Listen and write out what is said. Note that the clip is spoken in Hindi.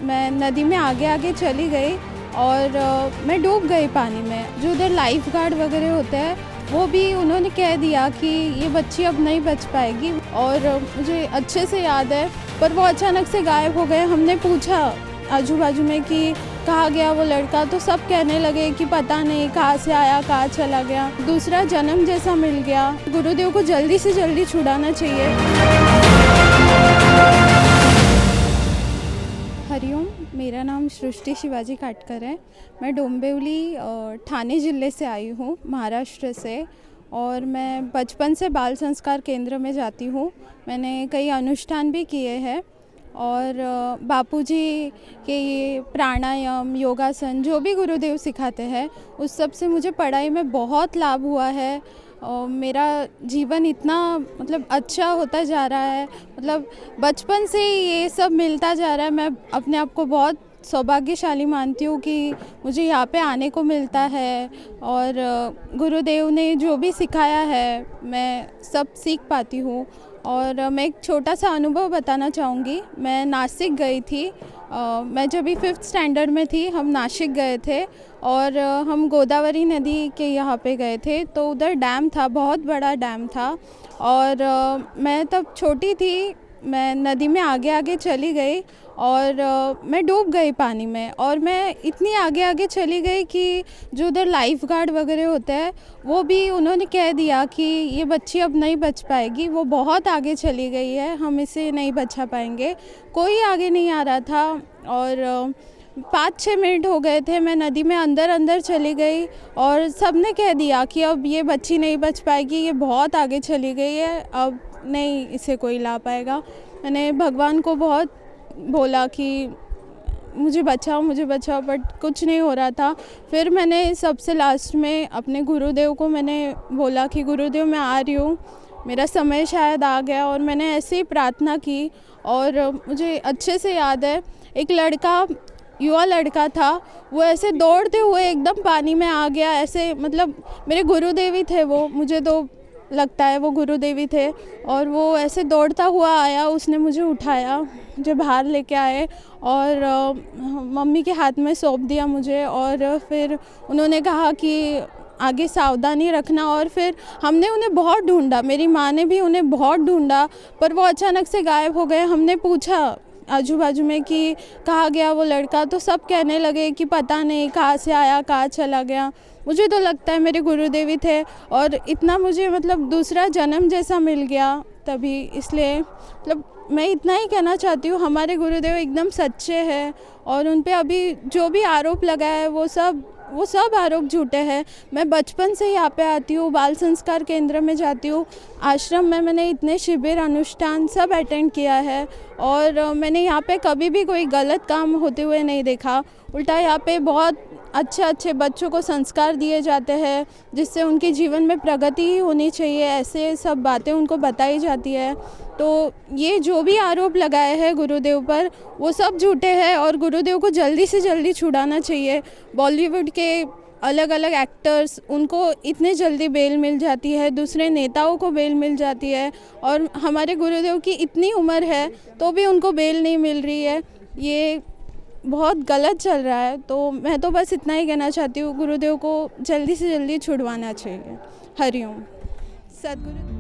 मैं नदी में आगे आगे चली गई और मैं डूब गई पानी में। जो उधर लाइफ गार्ड वगैरह होते हैं वो भी उन्होंने कह दिया कि ये बच्ची अब नहीं बच पाएगी, और मुझे अच्छे से याद है। पर वो अचानक से गायब हो गए। हमने पूछा आजू बाजू में कि कहाँ गया वो लड़का, तो सब कहने लगे कि पता नहीं कहाँ से आया, कहाँ चला गया। दूसरा जन्म जैसा मिल गया। गुरुदेव को जल्दी से जल्दी छुड़ाना चाहिए। हरिओम, मेरा नाम सृष्टि शिवाजी काटकर है। मैं डोंबिवली ठाणे ज़िले से आई हूँ, महाराष्ट्र से। और मैं बचपन से बाल संस्कार केंद्र में जाती हूँ। मैंने कई अनुष्ठान भी किए हैं और बापूजी के ये प्राणायाम, योगासन जो भी गुरुदेव सिखाते हैं उस सब से मुझे पढ़ाई में बहुत लाभ हुआ है। मेरा जीवन इतना अच्छा होता जा रहा है। बचपन से ही ये सब मिलता जा रहा है। मैं अपने आप को बहुत सौभाग्यशाली मानती हूँ कि मुझे यहाँ पे आने को मिलता है, और गुरुदेव ने जो भी सिखाया है मैं सब सीख पाती हूँ। और मैं एक छोटा सा अनुभव बताना चाहूँगी। मैं नासिक गई थी। मैं जब भी 5th स्टैंडर्ड में थी, हम नासिक गए थे और हम गोदावरी नदी के यहाँ पे गए थे। तो उधर डैम था, बहुत बड़ा डैम था। और मैं तब छोटी थी। मैं नदी में आगे आगे चली गई और मैं डूब गई पानी में। और मैं इतनी आगे आगे चली गई कि जो उधर लाइफ गार्ड वगैरह होते हैं वो भी उन्होंने कह दिया कि ये बच्ची अब नहीं बच पाएगी, वो बहुत आगे चली गई है, हम इसे नहीं बचा पाएंगे। कोई आगे नहीं आ रहा था और 5-6 मिनट हो गए थे। मैं नदी में अंदर अंदर चली गई और सबने कह दिया कि अब ये बच्ची नहीं बच पाएगी, ये बहुत आगे चली गई है, अब नहीं इसे कोई ला पाएगा। मैंने भगवान को बहुत बोला कि मुझे बचाओ, बट कुछ नहीं हो रहा था। फिर मैंने सबसे लास्ट में अपने गुरुदेव को मैंने बोला कि गुरुदेव मैं आ रही हूँ, मेरा समय शायद आ गया। और मैंने ऐसे ही प्रार्थना की और मुझे अच्छे से याद है, एक लड़का, युवा लड़का था, वो ऐसे दौड़ते हुए एकदम पानी में आ गया। ऐसे मेरे गुरुदेव ही थे वो, मुझे तो लगता है वो गुरुदेव ही थे। और वो ऐसे दौड़ता हुआ आया, उसने मुझे उठाया, मुझे बाहर लेके आए और मम्मी के हाथ में सौंप दिया मुझे। और फिर उन्होंने कहा कि आगे सावधानी रखना। और फिर हमने उन्हें बहुत ढूंढा, मेरी माँ ने भी उन्हें बहुत ढूंढा, पर वो अचानक से गायब हो गए। हमने पूछा आजू बाजू में कि कहाँ गया वो लड़का, तो सब कहने लगे कि पता नहीं कहाँ से आया, कहाँ चला गया। मुझे तो लगता है मेरे गुरुदेव ही थे। और इतना मुझे दूसरा जन्म जैसा मिल गया तभी। इसलिए मैं इतना ही कहना चाहती हूँ, हमारे गुरुदेव एकदम सच्चे हैं और उन पे अभी जो भी आरोप लगा है वो सब आरोप झूठे हैं। मैं बचपन से यहाँ पे आती हूँ, बाल संस्कार केंद्र में जाती हूँ। आश्रम में मैंने इतने शिविर, अनुष्ठान सब अटेंड किया है और मैंने यहाँ पे कभी भी कोई गलत काम होते हुए नहीं देखा। उल्टा यहाँ पे बहुत अच्छे बच्चों को संस्कार दिए जाते हैं जिससे उनके जीवन में प्रगति ही होनी चाहिए, ऐसे सब बातें उनको बताई जाती है। तो ये जो भी आरोप लगाए हैं गुरुदेव पर वो सब झूठे हैं और गुरुदेव को जल्दी से जल्दी छुड़ाना चाहिए। बॉलीवुड के अलग अलग एक्टर्स, उनको इतने जल्दी बेल मिल जाती है, दूसरे नेताओं को बेल मिल जाती है, और हमारे गुरुदेव की इतनी उम्र है तो भी उनको बेल नहीं मिल रही है। ये बहुत गलत चल रहा है। तो मैं तो बस इतना ही कहना चाहती हूँ, गुरुदेव को जल्दी से जल्दी छुड़वाना चाहिए। हरिओम। सद्गुरु।